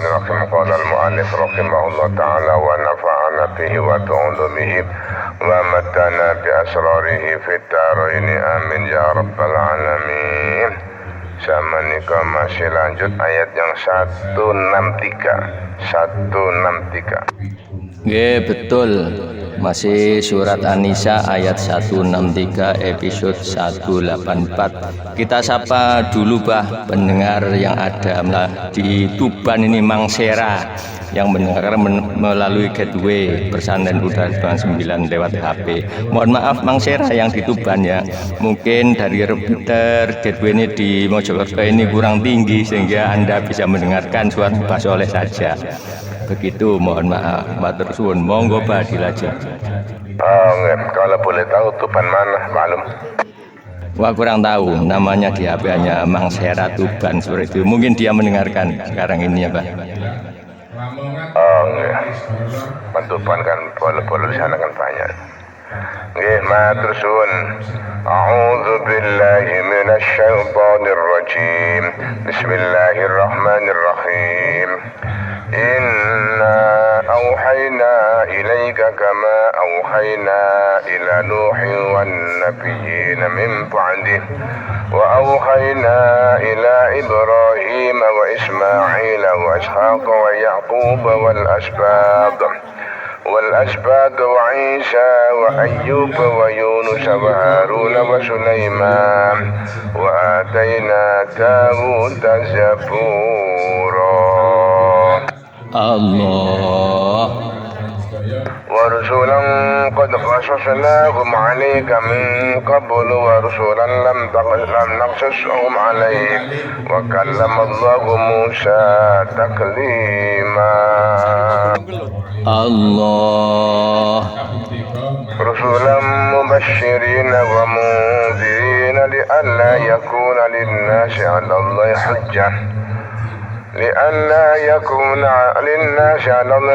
Bismillahirrahmanirrahim. Qala al-mu'allif rahimahullah ta'ala wa nafa'ana bihi wa ta'ulumihi wa matana bi asrarihi fit daraini amin ya rabbal alamin. Sama nikah masih lanjut ayat yang 163. Nggih, betul. Masih surat An-Nisa ayat 163 episode 184. Kita sapa dulu Bah pendengar yang ada di Tuban ini, Mang Sera yang mendengar melalui gateway Persantren Udara 9 lewat HP. Mohon maaf Mang Sera yang di Tuban ya. Mungkin dari repeater gateway ini di Mojokerto ini kurang tinggi sehingga Anda bisa mendengarkan suara Bah Soleh saja. Begitu, mohon maaf, matur suwun. Monggo Bah dilajeng. Kalau boleh tahu Tuban mana, maklum? Wah, kurang tahu, namanya di HP hanya Mang Sera Tuban seperti itu. Mungkin dia mendengarkan sekarang ini ya Pak. Tuban kan boleh di sana kan banyak. Nggih, matur suwun. A'udzu billahi minasy syaithanir rajim. Bismillahirrahmanirrahim. Inna awhayna ilaika kama awhayna ila Nuhin wan nabiyyin min ba'dih wa awhayna ila Ibrahim wa Ismail wa Ishaq wa Yaqub والأسباط وعيسى وأيوب ويونس وهارون وسليمان وآتينا داود زبورا Allah. ورسولا قد قصصناهم عليك من قبل ورسولا لم نقصصهم عليك وكلم الله موسى تكليما Allah. رسولا مبشرين ومنذرين لئلا يكون للناس على الله حجة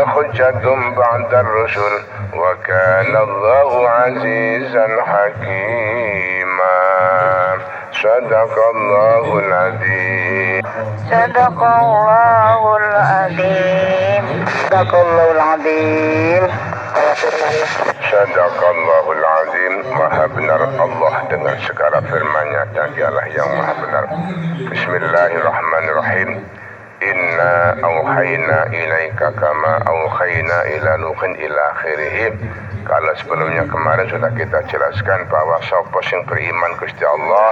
حجة بعد الرسل وكان الله عزيزا حكيما صدق الله العظيم صدق الله العظيم Sadaqallahul azim. Maha benar Allah dengan segala firman-Nya dan Dialah yang maha benar. Bismillahirrahmanirrahim. Inna auhayna ilaika kama auhayna ila Nuhin ila akhirih. Kalau sebelumnya kemarin sudah kita jelaskan bahwa sapa sing beriman Gusti Allah,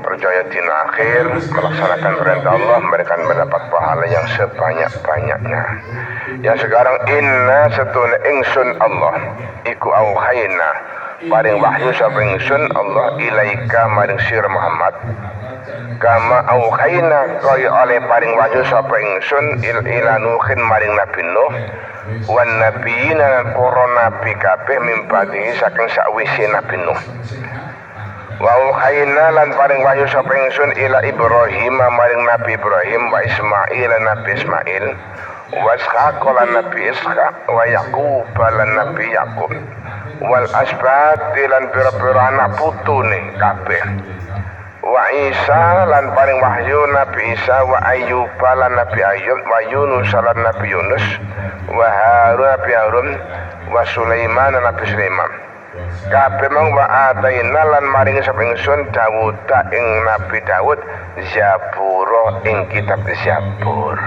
percaya dina akhir, melaksanakan perintah Allah, mereka mendapat pahala yang sebanyak-banyaknya. Yang sekarang inna setune ingsun Allah iku auhayna paring wahyu sapa ingsun Allah ilaika maring sira Muhammad kama auhayna kaya oleh paring wahyu sapa ingsun ila Nuhin maring Nabi Nuh wan nabiyina lan para nabi kabeh mimpati saking sakwise Nabi Nuh. Wa auhayna lan paring wahyu sapa ingsun ila Ibrahim maring Nabi Ibrahim wa Ismail lan Nabi Ismail wa Ishaq lan Nabi Ishaq wa Yaqub lan Nabi Yaqub wal asbat lan pira-pira anak putune kabeh wa Isa lan paring wahyu Nabi Isa wa Ayyub lan Nabi Ayyub wa Yunus lan Nabi Yunus wa Harun Nabi Harun wa Sulaiman lan Nabi Sulaiman. Kabeh mang wa ataina lan maring sapa ingsun Daud ing Nabi Daud Zabura ing kitab Zabur.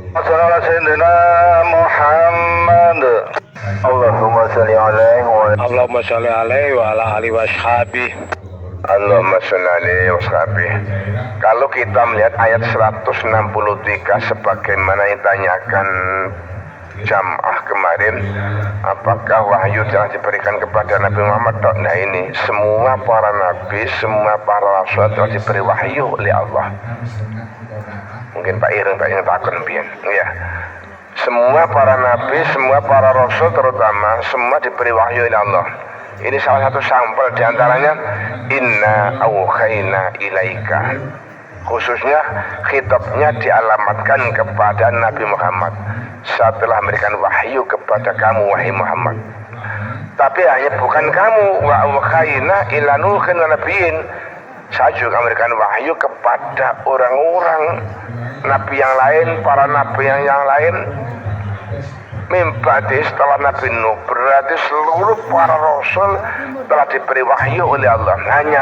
Sallallahu alaihi Muhammad. Allahumma shalli alaihi wa ala alihi washabihi. Allahumma shalli alaihi washabihi. Kalau kita melihat ayat 163 sebagaimana yang ditanyakan jamaah kemarin, apakah wahyu telah diberikan kepada Nabi Muhammad? Nah ini semua para nabi, semua para rasul telah diberi wahyu oleh Allah. Mungkin Pak Ireng takon pian ya. Semua para nabi, semua para rasul terutama semua diberi wahyu oleh Allah. Ini salah satu sampel diantaranya inna auhayna ilaika. Khususnya khitabnya dialamatkan kepada Nabi Muhammad setelah memberikan wahyu kepada kamu wahai Muhammad. Tapi hanya bukan kamu wa auhayna ila Nuhin wa nabiyyin, Saya juga memberikan wahyu kepada orang-orang nabi yang lain, para nabi yang lain. Mimpati setelah Nabi Nuh, berarti seluruh para rasul telah diberi wahyu oleh Allah. Hanya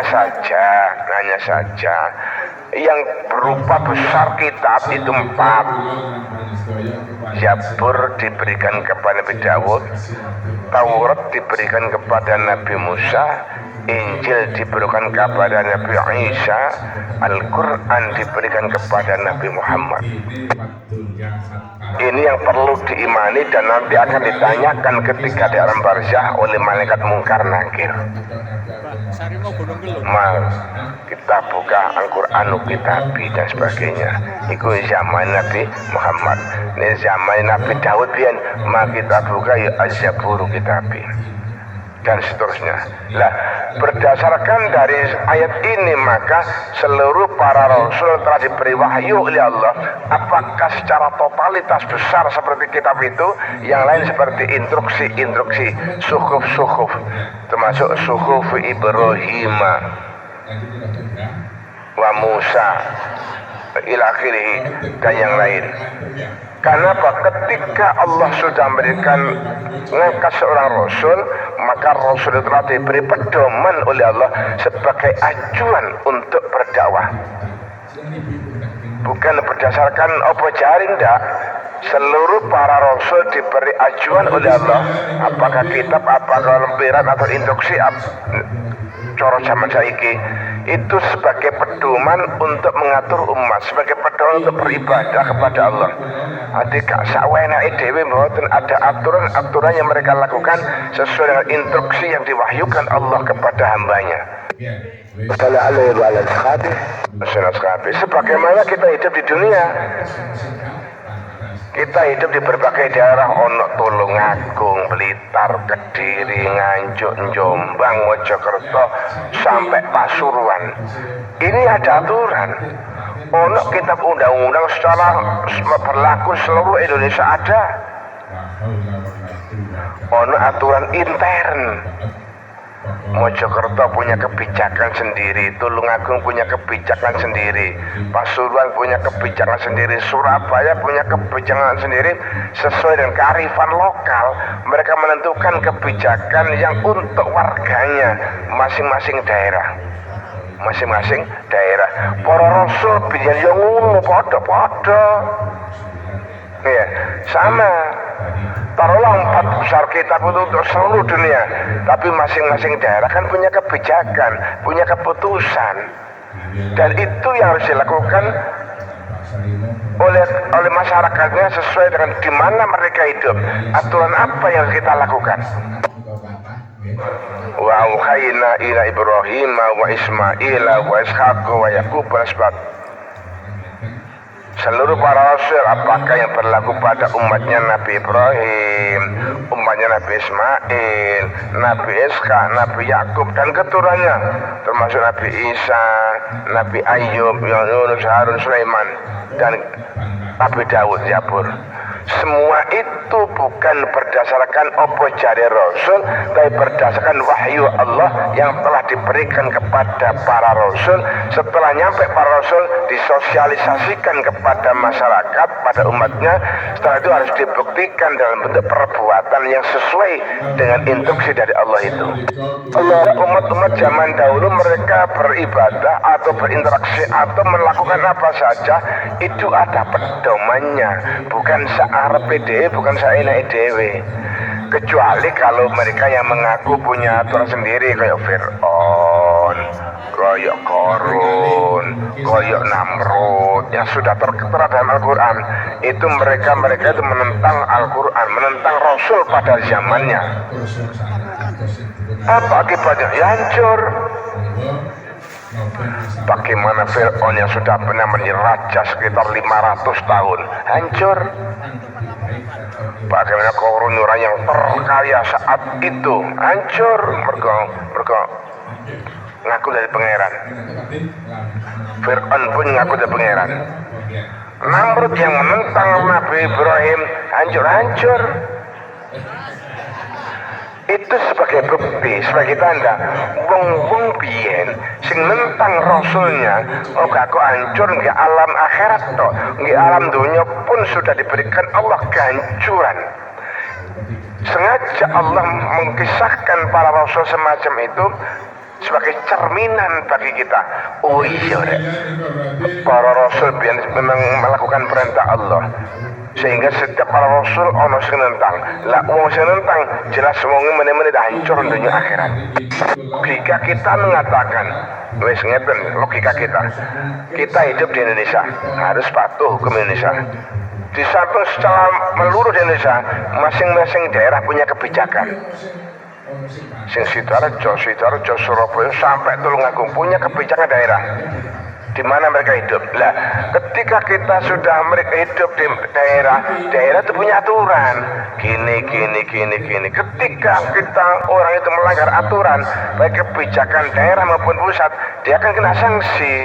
saja yang berupa besar kitab itu 4. Zabur diberikan kepada Nabi Dawud, Taurat diberikan kepada Nabi Musa, Injil diberikan kepada Nabi Isa, Al-Quran diberikan kepada Nabi Muhammad. Ini yang perlu diimani dan nanti akan ditanyakan ketika di alam barzah oleh malaikat Mungkar Nakir. Kita buka Al-Quran Kitabi dan sebagainya. Itu zaman Nabi Muhammad. Ini zaman Nabi Dawud pian, kita buka ya Az-Zabur Kitabi dan seterusnya. Lah, berdasarkan dari ayat ini maka seluruh para rasul telah diberi wahyu oleh Allah. Apakah secara totalitas besar seperti kitab itu, yang lain seperti instruksi, suhuf, termasuk suhuf Ibrahim wa Musa ila akhirih dan yang lain. Karena apa? Ketika Allah sudah memberikan ngangkat seorang rasul, maka rasul itu telah diberi pedoman oleh Allah sebagai acuan untuk berdakwah. Bukan berdasarkan apa jari, ndak. Seluruh para rasul diberi acuan oleh Allah, apakah kitab, apakah lempiran atau instruksi coro zaman saiki, itu sebagai pedoman untuk mengatur umat, sebagai pedoman untuk beribadah kepada Allah. Adik gak sawenake dhewe mboten, ada aturan-aturan yang mereka lakukan sesuai dengan instruksi yang diwahyukan Allah kepada hambanya. Sebagaimana kita hidup di dunia, kita hidup di berbagai daerah, ono Tulungagung, Blitar, Kediri, Nganjuk, Jombang, Mojokerto, sampai Pasuruan. Ini ada aturan. Ono kitab undang-undang secara berlaku seluruh Indonesia ada. Ono aturan intern. Mojokerto punya kebijakan sendiri, Tulungagung punya kebijakan sendiri, Pasuruan punya kebijakan sendiri, Surabaya punya kebijakan sendiri. Sesuai dengan kearifan lokal, mereka menentukan kebijakan yang untuk warganya masing-masing daerah. Para rasul biyen yo ngono padha. Ya, sama. Taruhlah 4 besar kitab untuk seluruh dunia, tapi masing-masing daerah kan punya kebijakan, punya keputusan, dan itu yang harus dilakukan oleh masyarakatnya sesuai dengan di mana mereka hidup. Aturan apa yang kita lakukan? Wa auhayna ila Ibrahim wa Ismail wa Ishaq wa Yaqub wa Asbat. Seluruh para rasul, apakah yang berlaku pada umatnya Nabi Ibrahim, umatnya Nabi Ismail, Nabi Ishaq, Nabi Yakub dan keturunannya, termasuk Nabi Isa, Nabi Ayub, Yunus, Harun, Sulaiman dan Nabi Dawud, Zabur. Semua itu bukan berdasarkan opo jari rasul, tapi berdasarkan wahyu Allah yang telah diberikan kepada para rasul. Setelah nyampe para rasul, disosialisasikan kepada masyarakat, pada umatnya. Setelah itu harus dibuktikan dalam bentuk perbuatan yang sesuai dengan instruksi dari Allah itu. Umat-umat zaman dahulu mereka beribadah atau berinteraksi atau melakukan apa saja, itu ada pedomannya, bukan searepe dhewe, bukan saenake dhewe. Kecuali kalau mereka yang mengaku punya aturan sendiri, kayak Fir'aun, kayak Qarun, kayak Namrud yang sudah tertera dalam Al-Quran. Itu mereka itu menentang Al-Quran, menentang Rasul pada zamannya. Apa akibatnya? Ya hancur. Bagaimana Fir'aun yang sudah pernah menjadi raja sekitar 500 tahun hancur. Bagaimana Qarun orang yang terkaya saat itu hancur mergo ngaku dari pangeran. Fir'aun pun ngaku dari pangeran. Namrud yang menentang Nabi Ibrahim hancur. itu sebagai bukti, sebagai tanda wong biyen sing nentang rasulnya gak kok hancur nggih alam akhirat to, nggih alam dunia pun sudah diberikan Allah kehancuran. Sengaja Allah mengkisahkan para rasul semacam itu sebagai cerminan bagi kita. Oh iya rek, para rasul biyen memang melakukan perintah Allah, sehingga setiap para rasul ono sing nentang. Lah wong sing nentang jelas wong meneh-meneh dah hancur dunia akhirat. Logika kita mengatakan, wis ngeten logika kita. Kita hidup di Indonesia, harus patuh hukum Indonesia. Di samping secara meluruh di Indonesia, masing-masing daerah punya kebijakan. Sing Sidoarjo, Surabaya sampai Tulungagung punya kebijakan daerah di mana mereka hidup. Lah, ketika kita sudah mereka hidup di daerah itu punya aturan. Gini. Ketika kita orang itu melanggar aturan, baik kebijakan daerah maupun pusat, dia akan kena sanksi.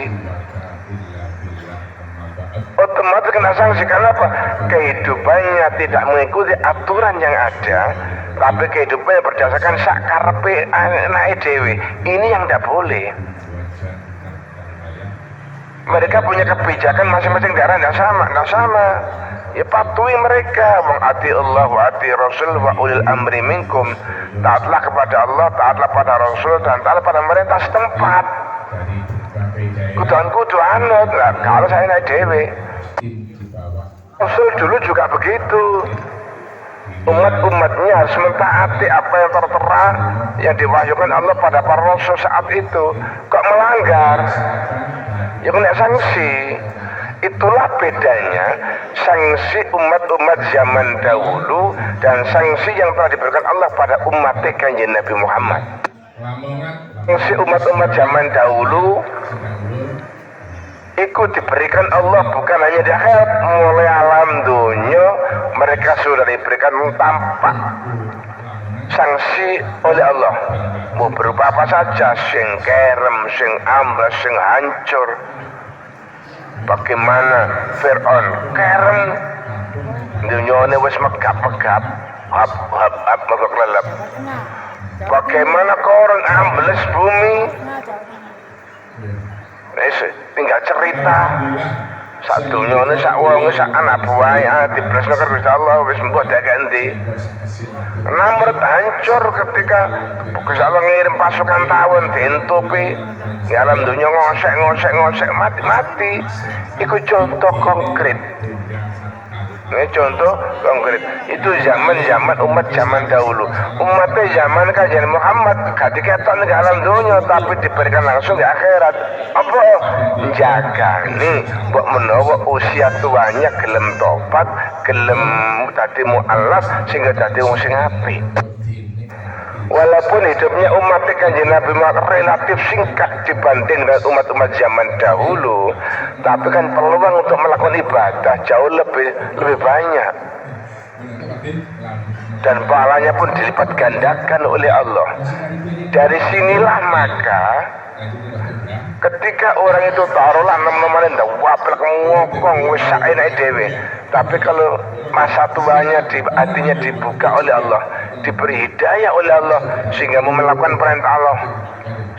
Otomatis kena sanksi. Karena apa? Kehidupannya tidak mengikuti aturan yang ada, tapi kehidupannya berdasarkan sak karepe anake dhewe. Ini yang tidak boleh. Mereka punya kebijakan masing-masing daerah tidak sama. Ya patuhi mereka. Wong ati Allah wa ati Rasul wa ulil amri minkum. Taatlah kepada Allah, taatlah pada Rasul, dan taatlah pada pemerintah setempat. Kudu anut. Nah, kalau saya naik dewe, Rasul dulu juga begitu. Umat-umatnya harus mentaati apa yang tertera yang diwahyukan Allah pada para Rasul saat itu. Kok melanggar, ya kena sanksi. Itulah bedanya sanksi umat-umat zaman dahulu dan sanksi yang telah diberikan Allah pada umat kanjeng Nabi Muhammad. Sanksi umat-umat zaman dahulu itu diberikan Allah bukan hanya di akhirat, mulai alam dunia mereka sudah diberikan tampak sanksi oleh Allah. Mau berupa apa saja, sing kerem, sing amblas, sing hancur. Bagaimana Fir'aun kerem, dunyane wis megap-megap, hap megap-lelep. Bagaimana Korun ambles bumi, tinggal cerita. Sak dunyane sak wong sak anak buah diblesno karo Gusti Allah wis mbok ganti. Namrud hancur ketika Gusti Allah ngirim pasukan tawon dientupi. Di alam dunia ngosek mati. Iku contoh konkret. Ini contoh konkret. Itu zaman umat zaman dahulu. Umatnya zaman kanjeng Muhammad gak diketok di alam dunia, tapi diberikan langsung di akhirat. Apa? Jaga nih, buat menawa usia tuanya gelem tobat, gelem tadi mu'alaf sehingga tadi wong sing apik. Walaupun hidupnya umat kanjeng Nabi Muhammad relatif singkat dibanding dengan umat-umat zaman dahulu, tapi kan peluang untuk melakukan ibadah jauh lebih banyak, dan pahalanya pun dilipat gandakan oleh Allah. Dari sinilah maka ketika orang itu taruhlah nom-nomanin dah waplek ngokong wis saenake dhewe, tapi kalau masa tuanya hatinya dibuka oleh Allah, diberi hidayah oleh Allah sehingga mau melakukan perintah Allah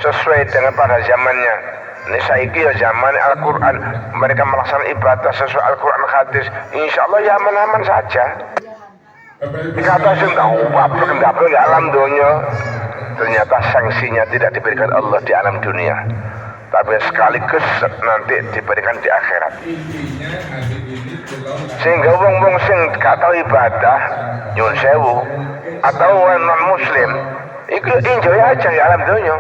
sesuai dengan pada zamannya. Ini saiki ya zaman Al-Quran, mereka melaksanakan ibadah sesuai Al-Quran hadis, insya Allah ya aman-aman saja. Dikata sih waplek ndapel di alam dunia, ternyata sanksinya tidak diberikan Allah di alam dunia, tapi sekaligus nanti diberikan di akhirat. Sehingga wong-wong sing gak tau ibadah nyuwun sewu atau non muslim itu enjoy aja di alam dunia,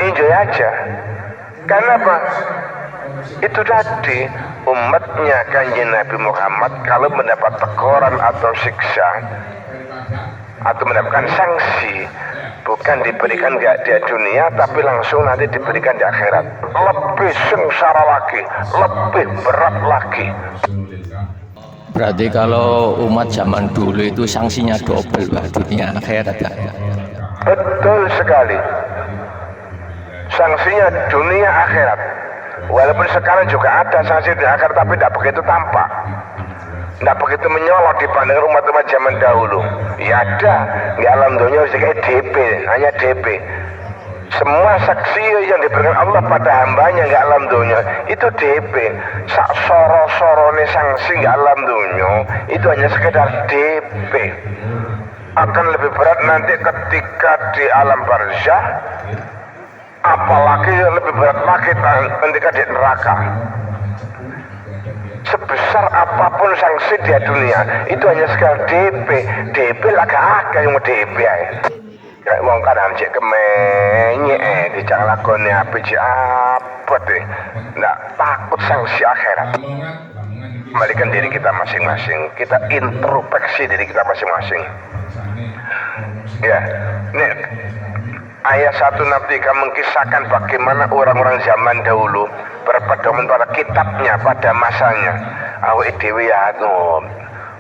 enjoy aja. Karena apa? Itu tadi umatnya kanjeng Nabi Muhammad kalau mendapat teguran atau siksa atau mendapatkan sanksi, bukan diberikan di dunia, tapi langsung nanti diberikan di akhirat. Lebih sengsara lagi, lebih berat lagi. Berarti kalau umat zaman dulu itu sanksinya double, Pak, dunia akhirat kan? Betul sekali. Sanksinya dunia akhirat. Walaupun sekarang juga ada sanksi di akhirat, tapi tidak begitu tampak. Nggak begitu menyolok dibandingkan umat-umat zaman dahulu. Ya ada, di alam dunia kayak DP, hanya DP. Semua saksi yang diberikan Allah pada hambanya nggak alam dunia itu DP. Sak soro-sorone sanksi nggak alam dunia itu hanya sekedar DP. Akan lebih berat nanti ketika di alam barzah, apalagi lebih berat lagi ketika di neraka. Sebesar apapun sanksi di dunia itu hanya sekali DP. DP lagi agak yang mau DP ya. Kayak wong kadang cek kemenye dijang lakoni apa cek apa deh. Nggak takut sanksi akhirat. Kembalikan diri kita masing-masing. Kita introspeksi diri kita masing-masing. Ya, nih ayat 163 mengkisahkan bagaimana orang-orang zaman dahulu berpedoman pada kitabnya pada masanya. Awake dhewe ya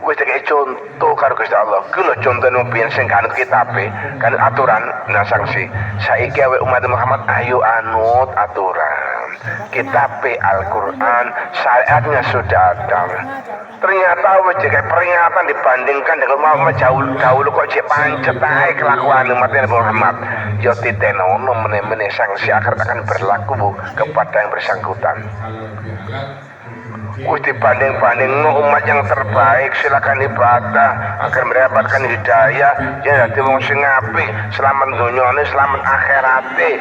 wis kayak contoh karo Gusti Allah. Ku lho contone biyen sing kanut kitabe, kanut aturan nah sanksi. Saiki awake umat Muhammad ayo anut aturan. Kitabe Al-Qur'an syariatnya sudah ada. Ternyata wis kayak peringatan dibandingkan dengan umat dahulu kok cek pancet ae kelakuan umat Muhammad. Yo titenono meneh-meneh sanksi akan berlaku kepada yang bersangkutan. Dibanding-banding umat yang terbaik silakan ibadah agar mendapatkan hidayah ya dadi wong sing apik selamat dunyane selamat akhirate.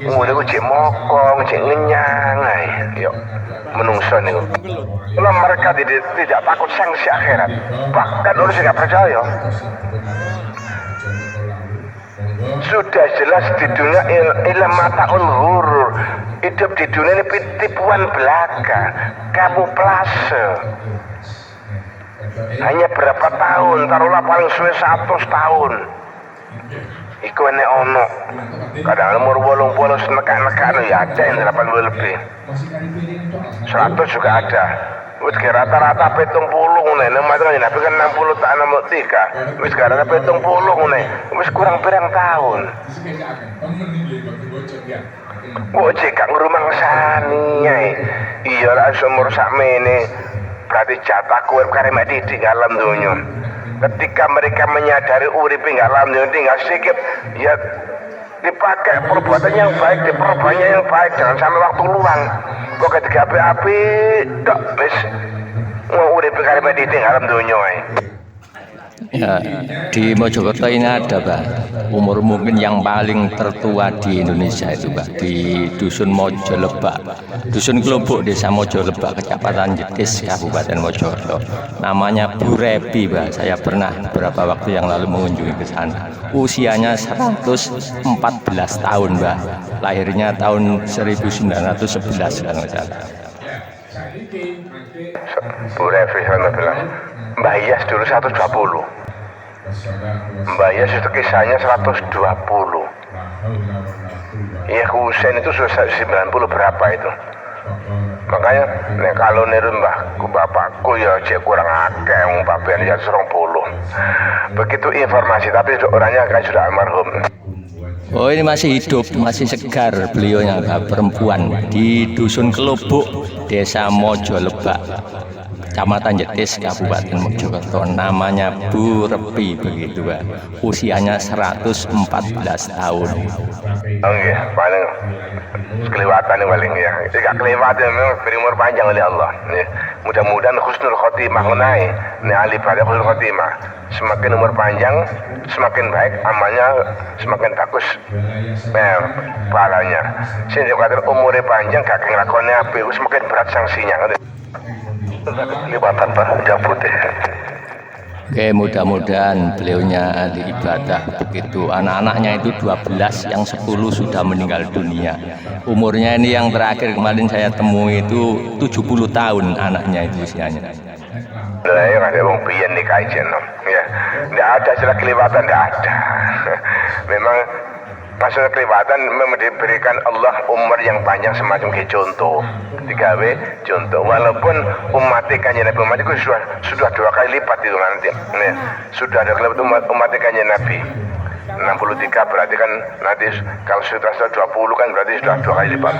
Niku cek mokong cek ngenyang ae yo menungso niku. Kalau mereka tidak takut sanksi akhirat, bahkan orang yang tidak percaya sudah jelas di dunia ilmu mataul ghurur. Hidup di dunia ini tipuan belaka, kamuflase. Hanya berapa tahun, taruhlah paling suwe 100 tahun. Iku enek ono. Kadang umur 80 nekak-nekak ya ada yang 80 lebih. 100 juga ada. Wis rata-rata 70 ngene, nek Nabi kan 60 tak 63. Wis rata 70 ngene. Wis kurang pirang tahun. Kok cek ngurumang sani ae. Iya ra umur sakmene. Berarti jatahku urip kare mek didik alam donya. Ketika mereka menyadari urip ing alam donya tinggal sikit ya dipakai perbuatan yang baik, diperbanyak yang baik, jangan sampai waktu luang. Kok ketika api-api tok wis urip kare mek didik alam donya ae. Ya, di Mojokerto ini ada Pak, umur mungkin yang paling tertua di Indonesia itu Pak, di Dusun Mojolebak, Dusun Kelobok, Desa Mojolebak, Kecamatan Jetis, Kabupaten Mojokerto. Namanya Bu Repi Pak, saya pernah beberapa waktu yang lalu mengunjungi ke sana. Usianya 114 tahun Pak, lahirnya tahun 1911 kalau nggak salah. Bu Revi 19 Mbah Iyas dulu 120. Mbah Iyas itu kisahnya 120. Ya Husain itu sudah 90 berapa itu. Makanya kalau niru mbahku bapakku ya cek kurang akeh wong bapak ya 20. Begitu informasi tapi orangnya kan sudah almarhum. Oh ini masih hidup, masih segar beliaunya Pak, perempuan di Dusun Kelobok, Desa Mojolebak, Kecamatan Jetis, Kabupaten Mojokerto. Namanya Bu Repi begitu Pak. Usianya 114 tahun. Oke, paling kelewatan paling ya. Tidak kelewatan memang beri umur panjang oleh Allah. Ya. Mudah-mudahan husnul khotimah menai. Nih ahli pada husnul khotimah. Semakin umur panjang, semakin baik amalnya, semakin bagus pahalanya. Sehingga kata umurnya panjang, gak ngelakonnya apa, semakin berat sanksinya. Kelibatan Pak, yang putih. Oke, mudah-mudahan beliaunya ahli ibadah begitu. Anak-anaknya itu 12, yang 10 sudah meninggal dunia. Umurnya ini yang terakhir kemarin saya temui itu 70 tahun anaknya itu usianya. Lah ya ada wong piyen nikah no. Ya. Enggak ada istilah kelewatan, enggak ada. Memang maksudnya kelewatan memang diberikan Allah umur yang panjang semacam kayak contoh. Digawe contoh walaupun umat Kanjeng Nabi Muhammad itu sudah 2 kali lipat itu nanti. Ya. Sudah ada kelebihan umat Kanjeng Nabi. 63 berarti kan nanti kalau sudah 20 kan berarti sudah 2 kali lipat.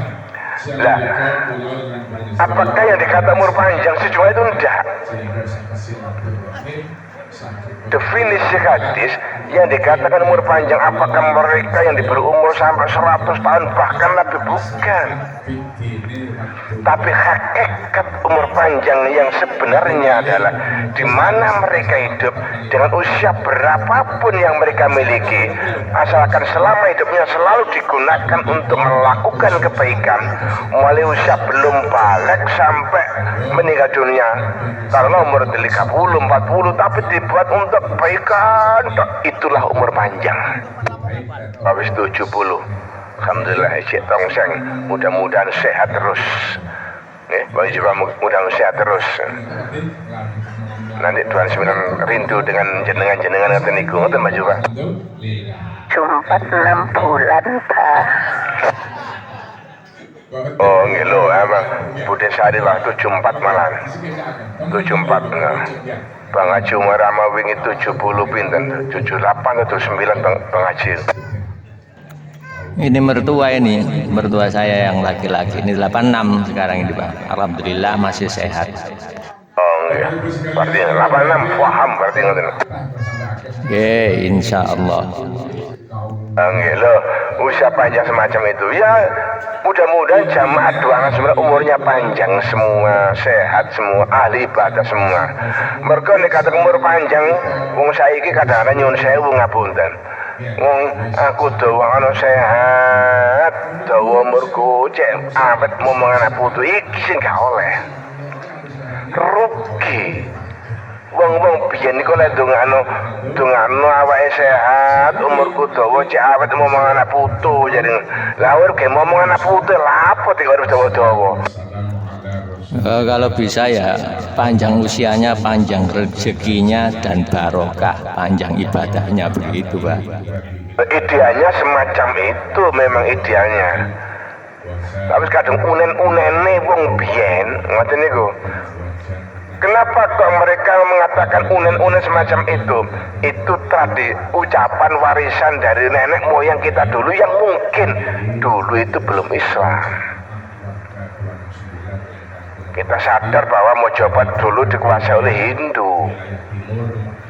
Lah, apakah yang dikata umur panjang si cuma itu enggak? Definisi hadis yang dikatakan umur panjang, apakah mereka yang diberi umur sampai 100 tahun bahkan lebih? Bukan. Tapi hakikat umur panjang yang sebenarnya adalah di mana mereka hidup dengan usia berapapun yang mereka miliki, asalkan selama hidupnya selalu digunakan untuk melakukan kebaikan, mulai usia belum balik sampai meninggal dunia. Kalau umur 30, 40 tapi dibuat untuk kebaikan, itulah umur panjang. Habis 70, alhamdulillah Cik Tongseng, mudah-mudahan sehat terus. Bang juga mudah-mudahan sehat terus. Nanti Tuhan sebenarnya rindu dengan jenengan ngoten niku, ngoten Mbak Juba. Jumpat 6 bulan, Pak. Oh nggih lho, emang Budi Sari lah 74 malan. 74 nah. Bang Haji Umar Rama wingi 70 pinten? 78 atau 9 Bang Haji. Ini mertua saya yang laki-laki. Ini 86 sekarang ini Pak. Alhamdulillah masih sehat. Oh nggih. Berarti 86 paham berarti ngoten. Nggih, insyaallah. Nggih lho, usia panjang semacam itu ya mudah-mudahan jamaah doangan sebenarnya umurnya panjang semua, sehat semua, ahli ibadah semua. Mergo nek kata umur panjang wong saiki kadang-kadang nyuwun sewu ngapunten. Wong aku doa ana sehat, dawa umurku cek awet momongan putu iki sing gak oleh. Rugi. Wong biyen niku lek dongano awake sehat, umurku dawa cek awet momongan putu jadi lawur ge momongan putu lapo iki harus dawa-dawa. Kalau bisa ya panjang usianya, panjang rezekinya dan barokah, panjang ibadahnya begitu Pak. Idealnya semacam itu memang idealnya. Tapi kadang unen-unene wong biyen ngoten niku. Kenapa kok mereka mengatakan unen-unen semacam itu? Itu tadi ucapan warisan dari nenek moyang kita dulu yang mungkin dulu itu belum Islam. Kita sadar bahwa Mojopat dulu dikuasai oleh Hindu.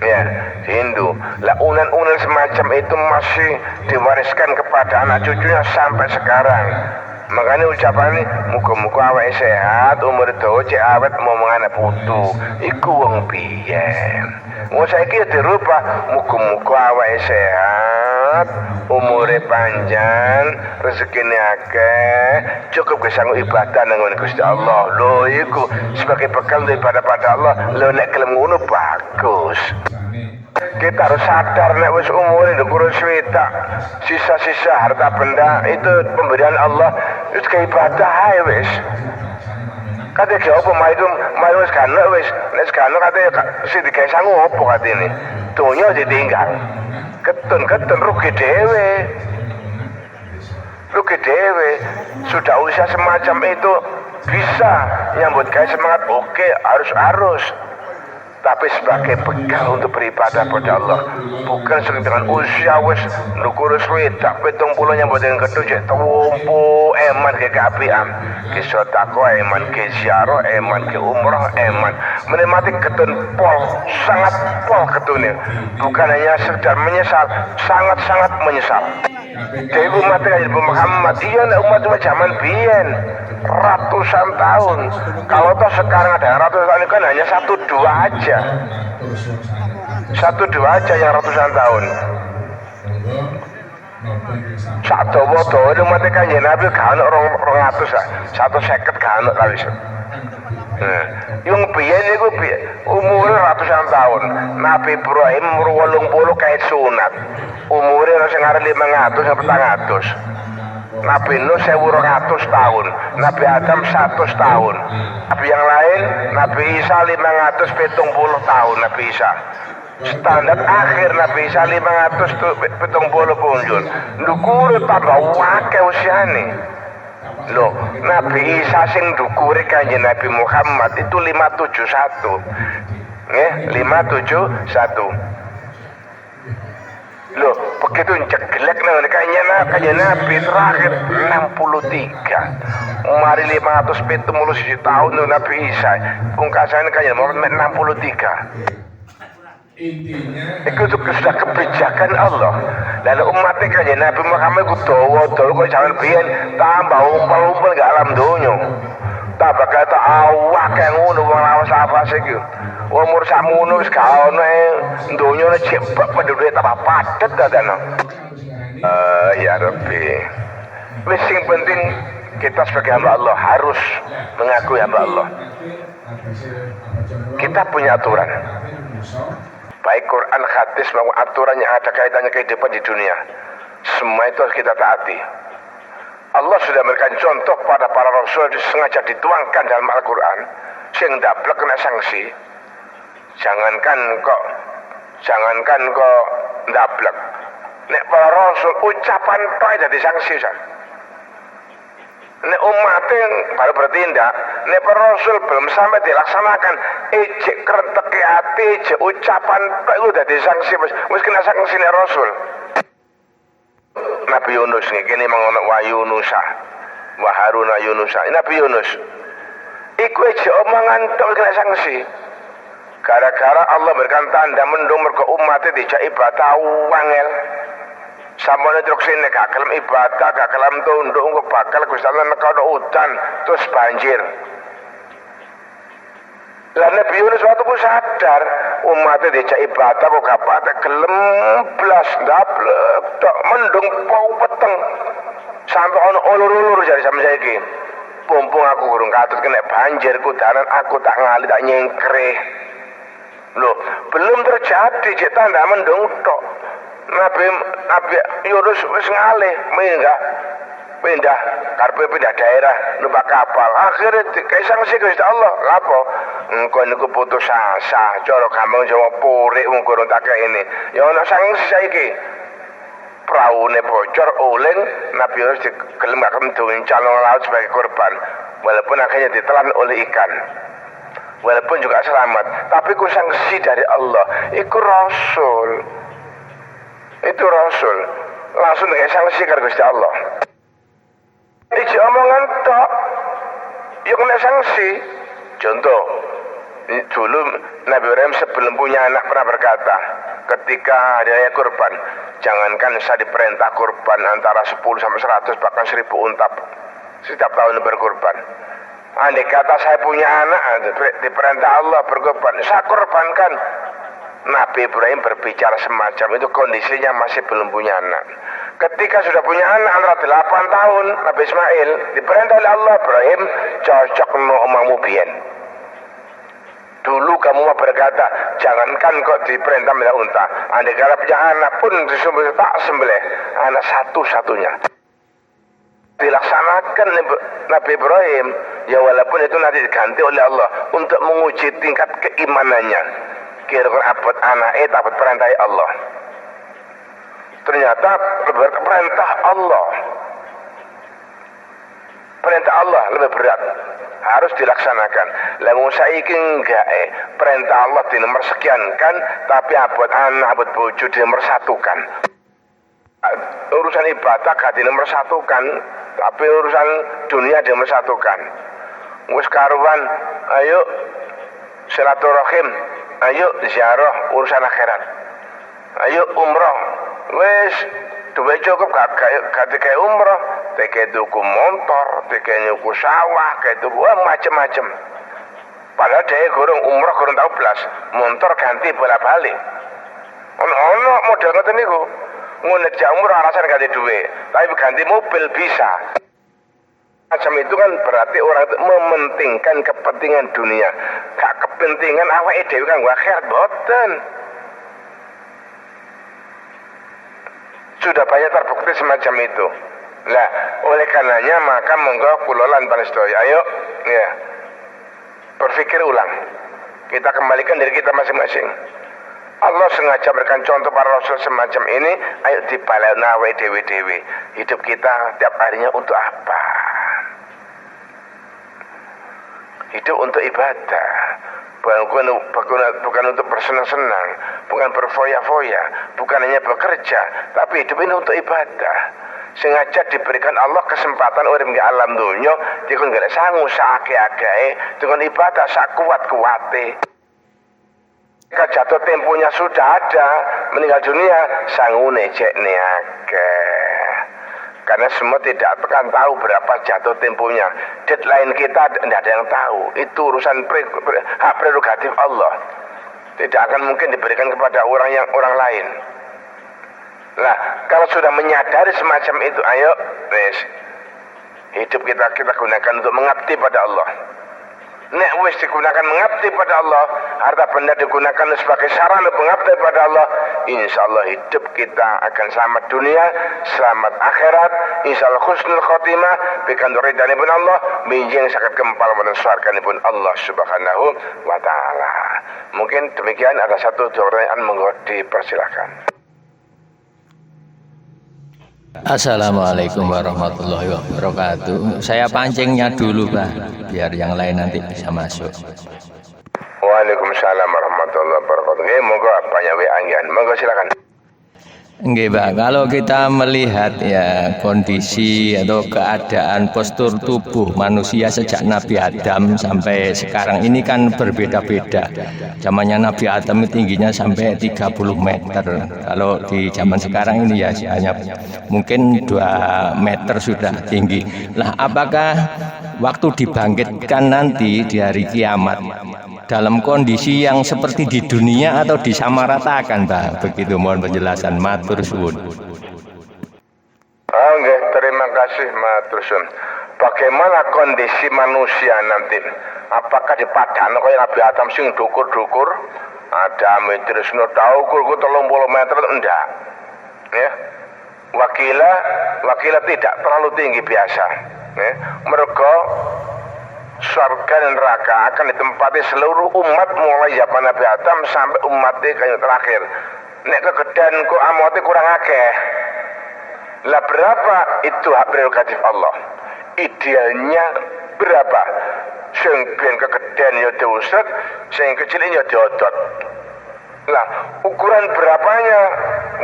Ya, Hindu. Lah unen-unen semacam itu masih diwariskan kepada anak cucunya sampai sekarang. Makanya ucapan ini muga-muga awake sehat, umur dawa cek awet momongan putu. Iku wong biyen. Wong saiki ya dirubah, muga-muga awake sehat, umure panjang, rezekine akeh, cukup kesanggup ibadah nang Gusti Allah. Lho iku sebagai bekal daripada pada Allah. Lho nek gelem ngono bagus. Kita harus sadar nek wis umure ndukur swidak, sisa-sisa harta benda itu pemberian Allah, itu kayak ibadah ae wis. Kate ge opo mai wis kana wis, nek kana kate sing digawe sangu opo katene. Donya ditinggal. Ketun rugi dhewe. Rugi dhewe. Sudah usia semacam itu bisa nyambut gawe semangat, oke, harus. Tapi sebagai bekal untuk beribadah pada Allah, bukan dengan usia wis nukur swidak 70 nyambut dengan ketujuh tumpu eman ke keapian ke sedekah eman ke ziarah eman ke umrah eman menikmati ketun pol sangat pol ketune, bukan hanya sekedar menyesal, sangat menyesal. Jadi umat Nabi Muhammad, iya umat zaman biyen ratusan tahun. Kalau toh sekarang ada ratusan tahun kan hanya 1-2 aja. 1-2 aja yang ratusan tahun. Sak dawa-dawa umat Kanjeng Nabi gak ono 200 150 gak ono kali. Yung biyen niku umure ratusan tahun. Nabi Ibrahim umur 80 kait sunat. Umure sing arep 500 sampai 400. Nabi Nuh 1200 tahun. Nabi Adam 100 tahun. Nabi yang lain Nabi Isa 570 tahun. Nabi Isa standar akhir Nabi Isa 570 punjul. Ndukure tambah akeh usiane. Loh, Nabi Isa sing ndukure Kanjeng Nabi Muhammad itu 571. Nggih, 571. Loh, begitu jeglek kayaknya Nabi terakhir 63. Mari 570 tahun Nabi Isa. Pungkasan kayaknya Muhammad 63. Itu sudah kebijakan Allah. Dan umatnya kayaknya Nabi Muhammad itu dawa-dawa kok jalan biyen tambah umpal-umpal gak alam donya. Tambah kata awak kayak ngono wong lawas apa sih iki. Umur sakmono wis gak ono donya jebak penduduk tambah padet dadane. Ya Rabbi. Wis sing penting kita sebagai hamba Allah harus mengakui hamba Allah. Kita punya aturan. Baik Quran, hadis maupun aturan yang ada kaitannya kehidupan di dunia, semua itu harus kita taati. Allah sudah memberikan contoh pada para rasul sengaja dituangkan dalam Al-Quran sing daplek kena sanksi. Jangankan kok daplek. Nek para rasul ucapan tok dadi sanksi san. Nek umat yang baru bertindak, nek para rasul belum sampai dilaksanakan, ejek kerteke ati, ejek ucapan tok iku dadi sanksi wis kena sanksi nek rasul. Nabi Yunus ini mengono wa Yunusa wa Haruna Yunusa. Nabi Yunus iku ejek omongan tok kena sanksi. Gara-gara Allah berikan tanda mendung mergo umatnya dijak ibadah wangel. Samone truk sini gak kelem ibadah, gak kelem tunduk, kok bakal Gusti Allah nekano udan terus banjir. Lah Nabi Yunus waktu ku sadar umatnya dijak ibadah kok gak pate gelem blas ndablek tok mendung pau peteng. Sampai ono ulur-ulur jare sampe saiki. Pumpung aku gurung katut kena banjir kudanan aku tak ngali tak nyengkre. Loh, belum terjadi jek tanda mendung tok. Nabi Yunus wis ngalih pindah karepe pindah daerah numpak kapal. Akhirnya sanksi Gusti Allah. Lapo? Engko niku putus asa, cara gampang Jawa purik wong gurung tak ini. Ya ana sanksi saiki. Praune bocor oleng, Nabi Yunus digelem gak kenduncang laut sebagai korban. Walaupun akhirnya ditelan oleh ikan. Walaupun juga selamat, tapi ku sanksi dari Allah. Iku Rasul. Itu Rasul langsung dengan sanksi karo Gusti Allah. Iki omongan tok yang kena sanksi. Contoh, dulu Nabi Ibrahim sebelum punya anak pernah berkata, ketika adanya kurban, jangankan saya diperintah kurban antara 10 sampai 100 bahkan 1000 unta setiap tahun berkurban. Andai kata saya punya anak, diperintah Allah berkurban, saya kurbankan. Nabi Ibrahim berbicara semacam itu kondisinya masih belum punya anak. Ketika sudah punya anak antara 8 tahun, Nabi Ismail diperintah oleh Allah, Ibrahim cocok no omamu biyen. Dulu kamu mau berkata, jangankan kok diperintah milah unta, andai kala punya anak pun disembelih tak sembelih, anak satu-satunya. Dilaksanakan Nabi Ibrahim, ya walaupun itu nanti diganti oleh Allah untuk menguji tingkat keimanannya. Kira-kira abad anaknya dapat perintah Allah. Ternyata perintah Allah. Perintah Allah lebih berat. Harus dilaksanakan. Lamun saiki enggak perintah Allah di nomor sekian kan, tapi abad anak, abad bojo di nomor satukan. Urusan ibadah gak di nomor satukan, tapi urusan dunia di nomor satukan. Wis karuan, ayo silaturahim, ayo ziarah urusan akhirat, ayo umroh, wes duwe cukup gak kayak umroh, kayak tuku motor, kayak nyuku sawah, kayak tuku macem-macem. Padahal dia gurung umroh gurung tau belas, motor ganti bolak-balik. Ono model ngoten niku, ngunek jak umroh alasan ganti duwe, tapi ganti mobil bisa. Macam itu kan berarti orang itu mementingkan kepentingan dunia, gak kepentingan awake dhewe kanggo akhirat boten. Sudah banyak terbukti semacam itu. Lah, oleh karenanya maka monggo kula lan panjenengan ayo ya. Berpikir ulang. Kita kembalikan diri kita masing-masing. Allah sengaja berikan contoh para rasul semacam ini, ayo dibalena awake dhewe-dhewe. Hidup kita tiap harinya untuk apa? Hidup untuk ibadah, bukan untuk bersenang-senang, bukan berfoya-foya, bukan hanya bekerja, tapi hidup ini untuk ibadah. Sengaja diberikan Allah kesempatan urip di alam dunia, dikon golek sangu sakake-akeh, dengan ibadah sak kuat-kuate. Ketika jatuh temponya sudah ada, meninggal dunia, sangune cekne akeh. Karena semua tidak akan tahu berapa jatuh temponya. Deadline kita tidak ada yang tahu. Itu urusan hak prerogatif Allah. Tidak akan mungkin diberikan kepada orang lain. Nah, kalau sudah menyadari semacam itu, ayo, hidup kita gunakan untuk mengabdi pada Allah. Nek wis digunakan mengabdi pada Allah, harta benda digunakan sebagai sarana mengabdi pada Allah, insya Allah hidup kita akan selamat dunia, selamat akhirat, insya Allah husnul khotimah, bikan ridhani pun Allah, minjing sakit kempal dan suargani pun Allah subhanahu wa ta'ala. Mungkin demikian, ada satu dua pertanyaan, monggo dipersilakan. Assalamualaikum warahmatullahi wabarakatuh. Saya pancingnya dulu, Pak, biar yang lain nanti bisa masuk. Waalaikumsalam warahmatullahi wabarakatuh. Monggo banyak WA-an. Monggo silakan. Nggih, Pak. Kalau kita melihat ya kondisi atau keadaan postur tubuh manusia sejak Nabi Adam sampai sekarang ini kan berbeda-beda. Zamannya Nabi Adam tingginya sampai 30 meter. Kalau di zaman sekarang ini ya hanya mungkin 2 meter sudah tinggi. Nah, apakah waktu dibangkitkan nanti di hari kiamat dalam kondisi yang seperti di dunia atau disamaratakan, Pak? Begitu, mohon penjelasan. Matur suwun. Oke, terima kasih matur suwun. Bagaimana kondisi manusia nanti? Apakah di padang kaya Nabi Adam sing dukur-dukur? Ada terus no tahu kurku 30 meter enggak? Ya. Wakila tidak terlalu tinggi biasa. Ya. Mergo surga dan neraka akan ditempati seluruh umat mulai zaman Nabi Adam sampai umatnya yang terakhir. Nek kegedean kok amate kurang akeh. Lah berapa itu hak prerogatif Allah? Idealnya berapa? Sing ben kegedean ya diusut, sing kecilnya ya diodot. Lah ukuran berapanya?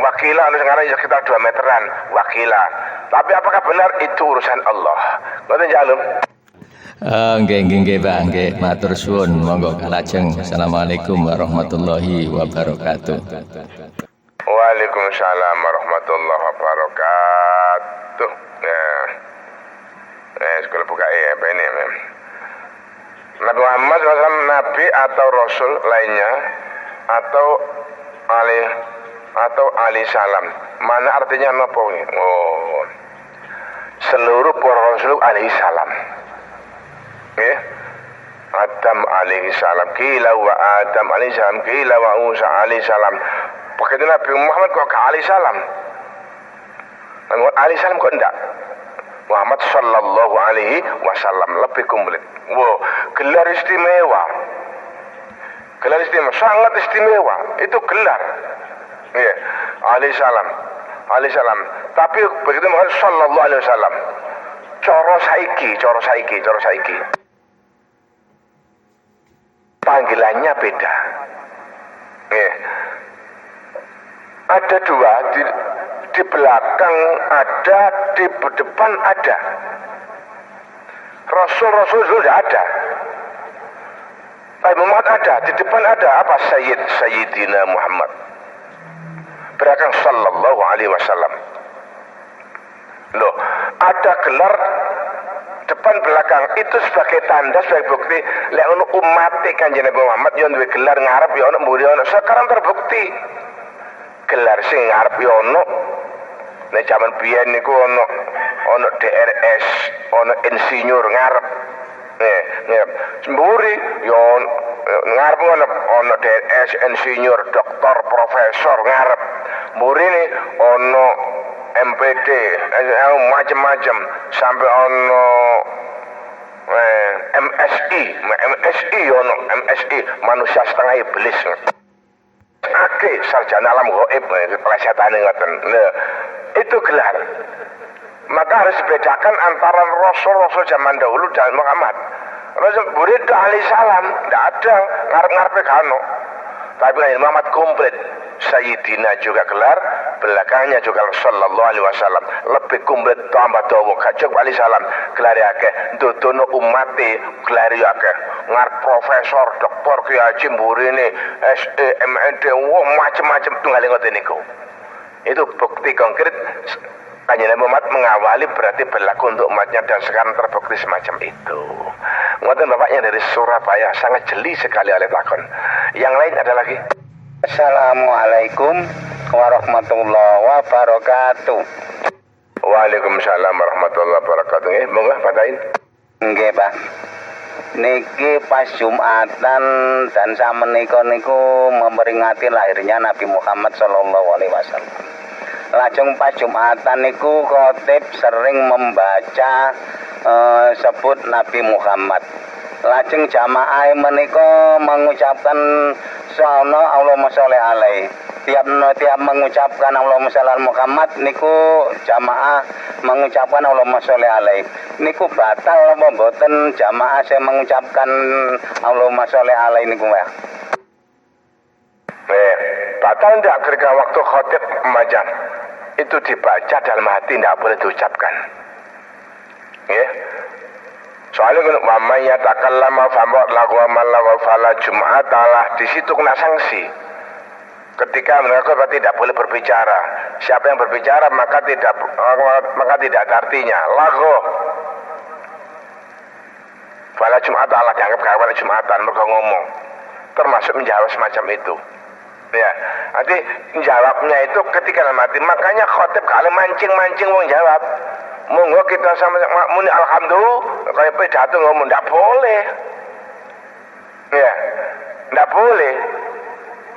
Wakilah anu sekarang ya sekitar 2 meteran, wakilah. Tapi apakah benar itu urusan Allah? Ngoten jalum. Nggih Pak, nggih matur suwun. Monggo kalajeng. Assalamualaikum warahmatullahi wabarakatuh. Waalaikumsalam warahmatullahi wabarakatuh. Sekolah buka apa ini? Nabi Muhammad SAW Nabi atau Rasul lainnya atau Ali salam. Mana artinya nopo ini? Oh, seluruh para Rasul alaihi salam. Adam alaihi salam, kila wa Adam alaihi salam, kila wa Musa alaihi salam. Begitu Nabi Muhammad kok ke alaihi salam? Alaihi salam kok enggak? Muhammad sallallahu alaihi wasallam lebih komplit. Wow, gelar istimewa. Gelar istimewa, sangat istimewa. Itu gelar. Ya, alaihi salam. Alaihi salam. Tapi begitu Muhammad sallallahu alaihi wasallam. Coro saiki. Panggilannya beda. Ada 2 di belakang ada, di depan ada. Rasul sudah ada. Muhammad ada, di depan ada apa? Sayyidina Muhammad. Belakang sallallahu alaihi wasallam. Loh, ada gelar depan belakang itu sebagai tanda, sebagai bukti lek ono umat Kanjeng Nabi Muhammad yo duwe gelar ngarep yo ono mburi ono. Sekarang terbukti gelar sing ngarep yo ono. Nek jaman biyen niku ono DRS, ono insinyur ngarep. Ngarep. Mburi yo ngarep ono DRS, insinyur, doktor, profesor ngarep. Mburi ni ono MPD, macam-macam sampai ono MSI manusia setengah iblis. Oke, sarjana alam gaib, pelesetan ngoten. Nah, itu gelar. Maka harus dibedakan antara rasul zaman dahulu dan Muhammad. Rasul murid ahli salam, tidak ada ngarep-ngarepe kano. Tapi Nabi Muhammad komplit. Sayyidina juga gelar, belakangnya juga sallallahu alaihi wasallam. Lebih komplit tambah dawa kajeng wali salam. Gelar akeh, dodono umate gelar akeh. Ngar profesor, doktor, kiai mburine, SE, MND, macam-macam tunggal ngoten niku. Itu bukti konkret Kanjeng Nabi Muhammad mengawali berarti berlaku untuk umatnya dan sekarang terbukti semacam itu. Ngoten bapaknya dari Surabaya sangat jeli sekali oleh takon. Yang lain ada lagi. Assalamualaikum warahmatullahi wabarakatuh. Waalaikumsalam warahmatullahi wabarakatuh. Monggo patahin. Nggih, Pak. Niki pas Jumatan dan samenika niku memperingati lahirnya Nabi Muhammad sallallahu alaihi wasallam. Lajeng pas Jumatan niku khotib sering membaca sebut Nabi Muhammad. Lajeng jamaah menika mengucapkan Soalnya Allahumma sholli alaihi. Tiap mengucapkan Allahumma sholli ala Muhammad niku jamaah mengucapkan Allahumma sholli alaihi. Niku batal apa mboten jamaah saya mengucapkan Allahumma sholli alaihi niku ya? Batal tidak ketika waktu khotib membaca itu dibaca dalam hati tidak boleh diucapkan. Ya. Soalnya wa may yatakallama famut lahu wa fala jum'atalah, di situ kena sanksi. Ketika mereka tidak boleh berbicara. Siapa yang berbicara maka tidak ada artinya. Lagu. Fala jum'atalah dianggap kawan jum'atan mereka ngomong. Termasuk menjawab semacam itu. Ya, nanti jawabnya itu ketika dalam hati. Makanya khotib kalau mancing-mancing mau jawab. Monggo kita sama muni alhamdulillah kayak pidato ngomong ndak boleh. Ya, ndak boleh.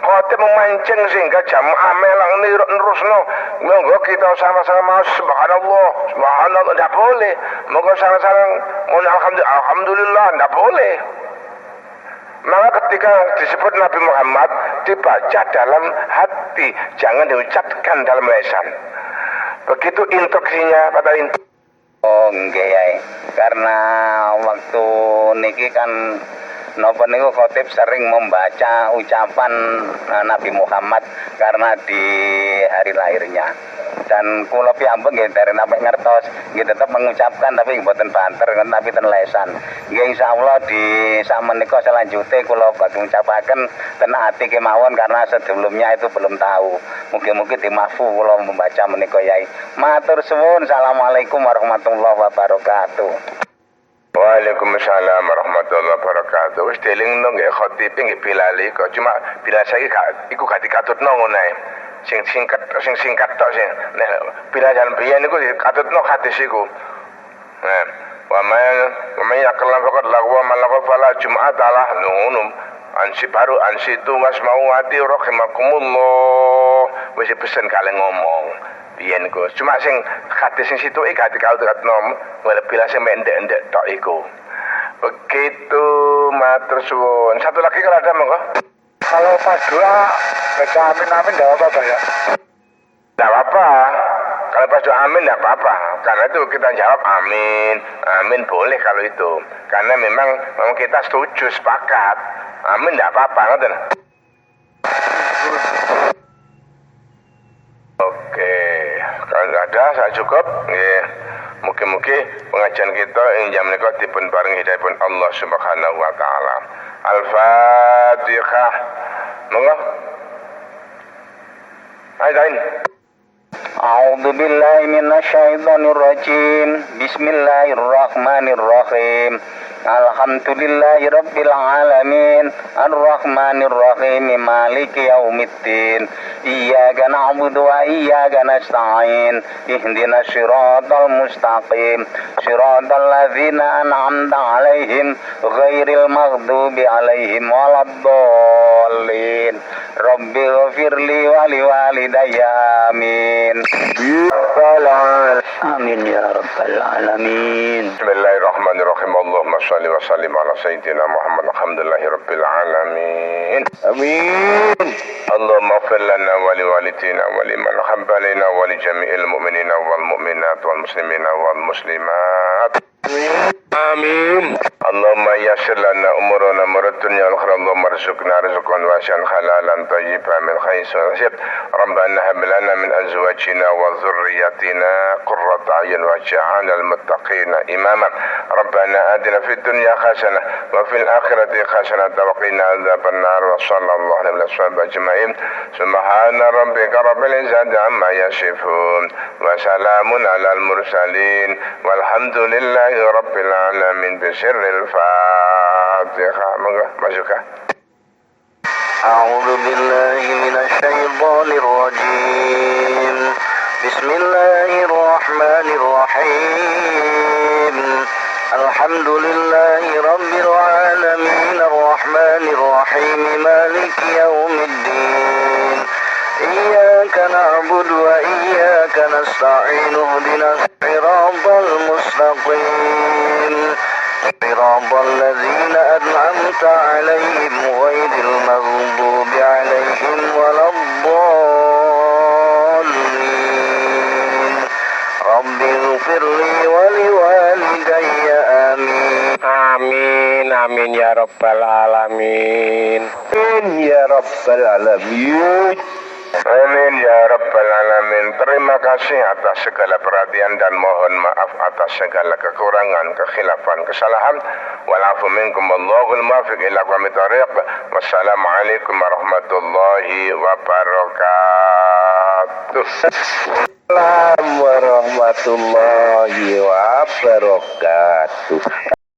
Khotib memancing sehingga jamaah melang nerusno. Monggo kita sama-sama subhanallah, subhanallah ndak boleh. Monggo sama-sama muni alhamdulillah ndak boleh. Maka ketika disebut Nabi Muhammad dibaca dalam hati, jangan diucapkan dalam lisan. Begitu instruksinya patahin. Oh nggih ya. Karena waktu niki kan napa niku khotib sering membaca ucapan Nabi Muhammad karena di hari lahirnya. Dan kula piyambak nggih dari sampai ngertos nggih tetep mengucapkan tapi mboten banter tapi ten lesan. Nggih insyaallah di samenika selanjutnya kula badhe ngucapaken ten ati kemawon karena sebelumnya itu belum tahu. Mugi-mugi dimafu kula membaca menika Yai. Matur suwun. Assalamualaikum warahmatullahi wabarakatuh. Waalaikumsalam warahmatullahi wabarakatuh. Wis delingno nggih khotib nggih bilali kok cuma bila saiki iku gak dikatutno ngono ae. Sing singkat tok sing nek bilajan biyen niku dikatutno hadis iku. Nah, wa may yaqallam faqad lahu wa man lahu fala jum'atalah nunum ansi baru ansi tu masmau hati rahimakumullah. Wis pesen kali ngomong. Biyen niku cuma sing hadis sing situ iki gak dikatutno wala bila sing mendek-endek tok iku. Begitu matur suwun. Satu lagi kalau ada monggo. Kalau pas doa baca amin tidak apa-apa ya? Tidak apa-apa. Kalau pas doa amin tidak apa-apa. Karena itu kita jawab amin. Amin boleh kalau itu. Karena memang kita setuju, sepakat. Amin tidak apa-apa. Oke. Kalau tidak ada, saya cukup. Ya. Mungkin pengajian kita yang jam ini dipun paring hidayah Allah Subhanahu wa taala. Al-Fatihah. Monggo. Ayo. A'udzu billahi minasyaitonir rajim. Bismillahirrahmanirrahim. Alhamdulillahi rabbil alamin. Arrahmanir rahim. Maliki yaumiddin. Iyyaka na'budu wa iyyaka nasta'in. Ihdinas siratal mustaqim. Siratal ladzina an'amta 'alaihim ghairil maghdubi 'alaihim waladdallin. Rabbighfirli wa liwalidayya. Amin. Amin ya rabbal alamin. Bismillahirrahmanirrahim. Allahumma shalli wa sallim ala sayyidina Muhammad. Alhamdulillahi rabbil alamin. Amin. Allahumma ighfir lana wa li walidina wa liman habbalana wa li jami'il mu'minina wal mu'minat wal muslimina wal muslimat. Amin. آمين اللهم يسر لنا أمورنا أمور الدنيا والآخرة اللهم ارزقنا رزقا واسعا حلالا طيبا من حيث نحتسب ربنا هب لنا من أزواجنا وذرياتنا قرة أعين واجعلنا للمتقين إماما ربنا آتنا في الدنيا حسنة وفي الآخرة حسنة وقنا عذاب النار وصلى الله على وسلم أجمعين سبحان ربك رب العزة عما يصفون وسلام على المرسلين والحمد لله رب العالمين بسر الفاتحة masukah أعوذ بالله من الشيطان الرجيم بسم الله الرحمن الرحيم الحمد لله رب العالمين الرحمن الرحيم مالك يوم الدين إياك نعبد وإياك نستعين اهدنا الصراط المستقيم صراط الذين أنعمت عليهم غير المغضوب عليهم ولا الضالين رب اغفر لي ولوالدي آمين Amin, amin ya rabbal alamin. Amin ya rabbal alamin. Amin ya Rabbal Alamin. Terima kasih atas segala perhatian dan mohon maaf atas segala kekurangan, kekhilafan, kesalahan. Walafu minkum wallahul muwaffiq ila aqwamit thariq. Wassalamualaikum warahmatullahi wabarakatuh. Assalamualaikum warahmatullahi wabarakatuh.